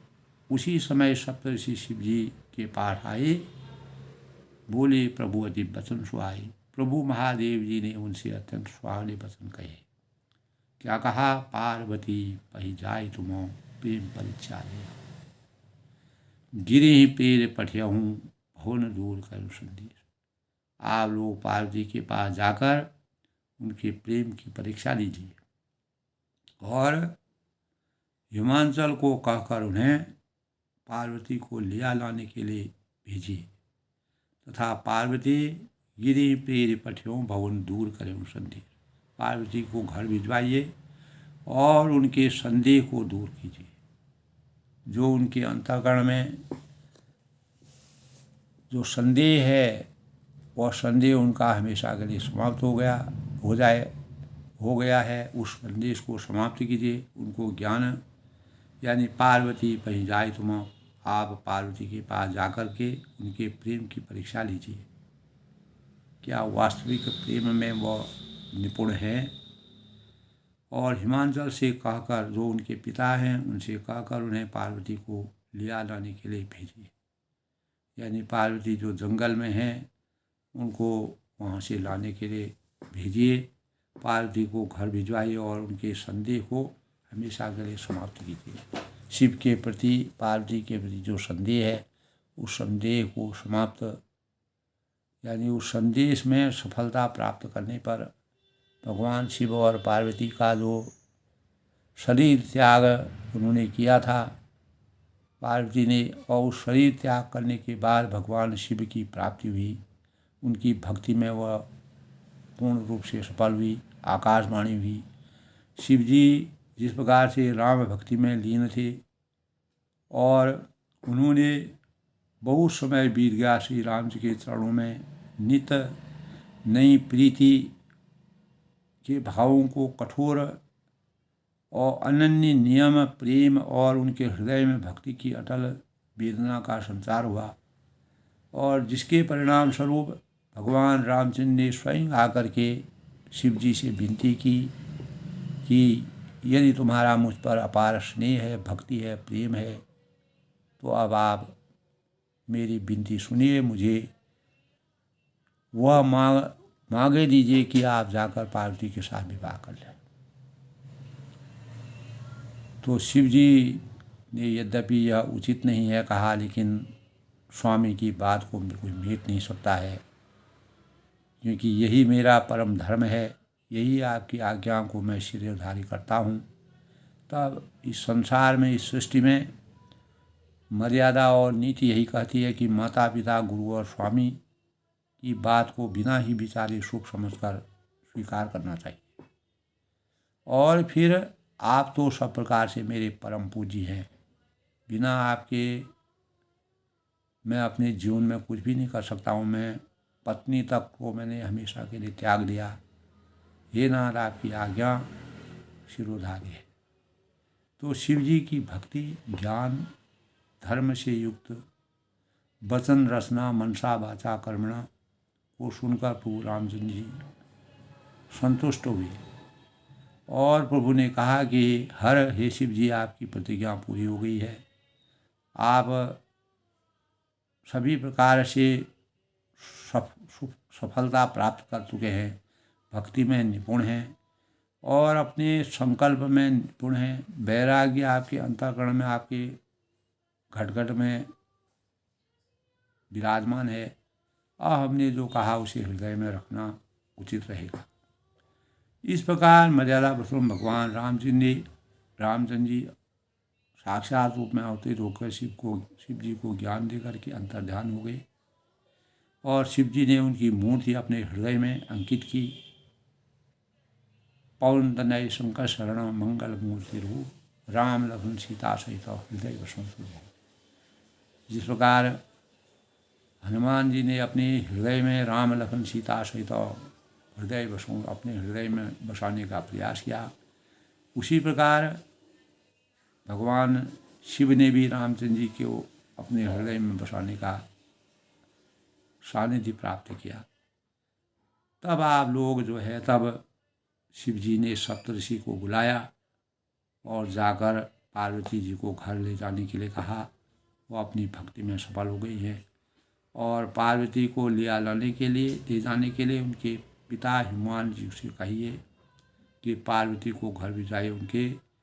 Speaker 1: उसी समय सप्तऋषि शिव जी के पास आए, बोले प्रभु अति वचन सुहाए। प्रभु महादेव जी ने उनसे अत्यंत सुहावने वचन कहे। क्या कहा? पार्वती पही जाय तुम प्रेम परीक्षा ले, गिरे पेड़ पठियहूँ भवन दूर कर संदेश। आप लोग पार्वती के पास जाकर उनके प्रेम की परीक्षा लीजिए और हिमांचल को कहकर उन्हें पार्वती को लिया लाने के लिए भेजिए, तथा पार्वती गिरी पेड़ पठियों भवन दूर करें संदेश। पार्वती को घर भिजवाइए और उनके संदेह को दूर कीजिए। जो उनके अंतःकरण में जो संदेह है, वह संदेह उनका हमेशा के लिए समाप्त हो गया है। उस संदेश को समाप्त कीजिए। उनको ज्ञान, यानी पार्वती पही जाए तुम, आप पार्वती के पास जाकर के उनके प्रेम की परीक्षा लीजिए। क्या वास्तविक प्रेम में वह निपुण है? और हिमांचल से कहकर, जो उनके पिता हैं, उनसे कहकर उन्हें पार्वती को लिया लाने के लिए भेजिए। यानी पार्वती जो जंगल में हैं, उनको वहाँ से लाने के लिए भेजिए। पार्वती को घर भिजवाइए और उनके संदेह को हमेशा के लिए समाप्त कीजिए। शिव के प्रति, पार्वती के प्रति जो संदेह है, उस संदेह को समाप्त, यानी उस संदेश में सफलता प्राप्त करने पर भगवान शिव और पार्वती का जो शरीर त्याग उन्होंने किया था, पार्वती ने, और उस शरीर त्याग करने के बाद भगवान शिव की प्राप्ति हुई। उनकी भक्ति में वह पूर्ण रूप से सफल हुई, आकाशवाणी हुई। शिव जी जिस प्रकार से राम भक्ति में लीन थे और उन्होंने बहुत समय बीत गया श्री राम जी के चरणों में नित नई प्रीति के भावों को कठोर और अनन्य नियम प्रेम और उनके हृदय में भक्ति की अटल वेदना का संचार हुआ, और जिसके परिणाम स्वरूप भगवान रामचंद्र ने स्वयं आकर के शिव जी से विनती की कि यदि तुम्हारा मुझ पर अपार स्नेह है, भक्ति है, प्रेम है, तो अब आप मेरी विनती सुनिए, मुझे वह मांगे दीजिए कि आप जाकर पार्वती के साथ विवाह कर लें। तो शिव जी ने यद्यपि यह उचित नहीं है कहा, लेकिन स्वामी की बात को कोई मीट नहीं सकता है, क्योंकि यही मेरा परम धर्म है, यही आपकी आज्ञा को मैं शिरधारी करता हूँ। तब इस संसार में, इस सृष्टि में मर्यादा और नीति यही कहती है कि माता पिता, गुरु और स्वामी की बात को बिना ही विचारे शुभ समझकर स्वीकार करना चाहिए। और फिर आप तो सब प्रकार से मेरे परम पूज्य हैं, बिना आपके मैं अपने जीवन में कुछ भी नहीं कर सकता हूँ। मैं पत्नी तक को मैंने हमेशा के लिए त्याग दिया। हे नाथ, आपकी आज्ञा शिरोधार्य है। तो शिव जी की भक्ति, ज्ञान, धर्म से युक्त वचन रचना, मनसा वाचा कर्मणा को सुनकर प्रभु रामचंद्र जी संतुष्ट हुए, और प्रभु ने कहा कि हे शिव जी, आपकी प्रतिज्ञा पूरी हो गई है। आप सभी प्रकार से सफलता प्राप्त कर चुके हैं, भक्ति में निपुण हैं और अपने संकल्प में निपुण हैं। वैराग्य आपके अंतःकरण में, आपके घट घट में विराजमान है। हमने जो कहा उसे हृदय में रखना उचित रहेगा। इस प्रकार मर्यादा पुरुषोत्तम भगवान रामचंद्र जी साक्षात रूप में अवतरित होकर शिव जी को ज्ञान देकर के अंतर्ध्यान हो गए, और शिव जी ने उनकी मूर्ति अपने हृदय में अंकित की। पवन तनय शंकर शरण मंगल मूर्ति रूप, राम लखन सीता सहित हृदय वसं। जिस प्रकार हनुमान जी ने अपने हृदय में राम लखन सीता सहित हृदय वसों अपने हृदय में बसाने का प्रयास किया, उसी प्रकार भगवान शिव ने भी रामचंद्र जी को अपने हृदय में बसाने का सानिध्य प्राप्त किया। तब आप लोग जो है, तब शिव जी ने सप्तऋषि को बुलाया और जाकर पार्वती जी को घर ले जाने के लिए कहा। वो अपनी भक्ति में सफल हो गई है, और पार्वती को ले जाने के लिए उनके पिता हिमवान जी से कहिए कि पार्वती को घर भिजवाइए। उनके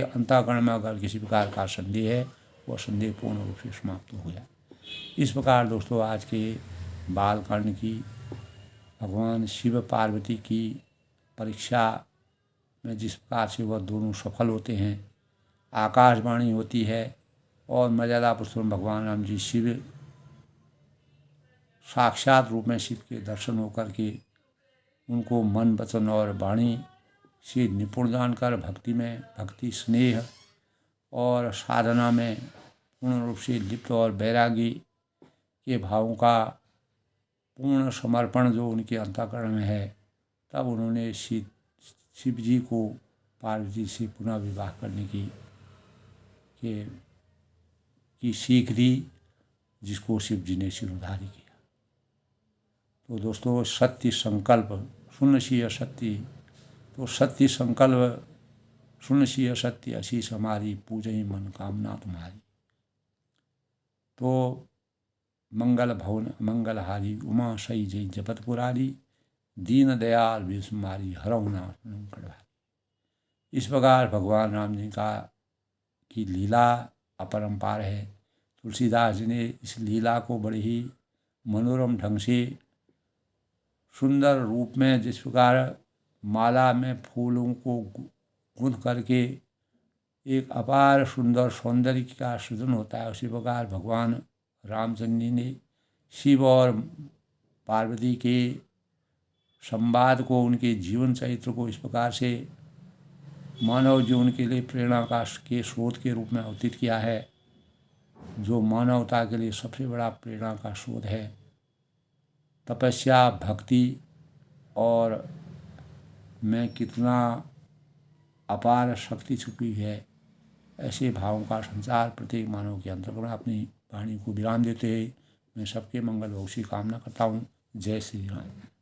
Speaker 1: अंतःकरण में अगर किसी प्रकार का संदेह है, वह संदेह पूर्ण रूप से समाप्त हो गया। इस प्रकार दोस्तों, आज के बालकांड की भगवान शिव पार्वती की परीक्षा में जिस प्रकार से वह दोनों सफल होते हैं, आकाशवाणी होती है, और मर्यादा पुरुषोत्तम भगवान राम जी शिव साक्षात रूप में शिव के दर्शन होकर के उनको मन, वचन और वाणी से निपुण जानकर भक्ति, स्नेह और साधना में पूर्ण रूप से लिप्त और वैरागी के भावों का पूर्ण समर्पण जो उनके अंतःकरण में है, तब उन्होंने शिव जी को पार्वती से पुनः विवाह करने की सीख दी, जिसको शिव जी ने शिरोधार्य किया। तो दोस्तों, सत्य संकल्प सुनशीय सत्य, तो सत्य संकल्प सुनशीय सत्य आशीष हमारी, पूजई मन कामना तुम्हारी। तो मंगल भवन मंगलहारी, उमा सई जय जपत पुरारी, दीन दयाल विस्मारी, हरौ नाम कड़वारी। इस प्रकार भगवान राम जी की लीला अपरंपार है। तुलसीदास जी ने इस लीला को बड़े ही मनोरम ढंग से, सुंदर रूप में, जिस प्रकार माला में फूलों को गूंथ करके एक अपार सुंदर सौंदर्य का सृजन होता है, उसी प्रकार भगवान रामचंद्र जी ने शिव और पार्वती के संवाद को, उनके जीवन चरित्र को इस प्रकार से मानव जीवन के लिए प्रेरणा के स्रोत के रूप में अवतीत किया है, जो मानवता के लिए सबसे बड़ा प्रेरणा का स्रोत है। तपस्या, भक्ति और मैं कितना अपार शक्ति छुपी है। ऐसे भावों का संचार प्रत्येक मानव के अंतर्गत अपनी वाणी को विराम देते हैं। मैं सबके मंगल भविष्य की कामना करता हूँ। जय श्री राम।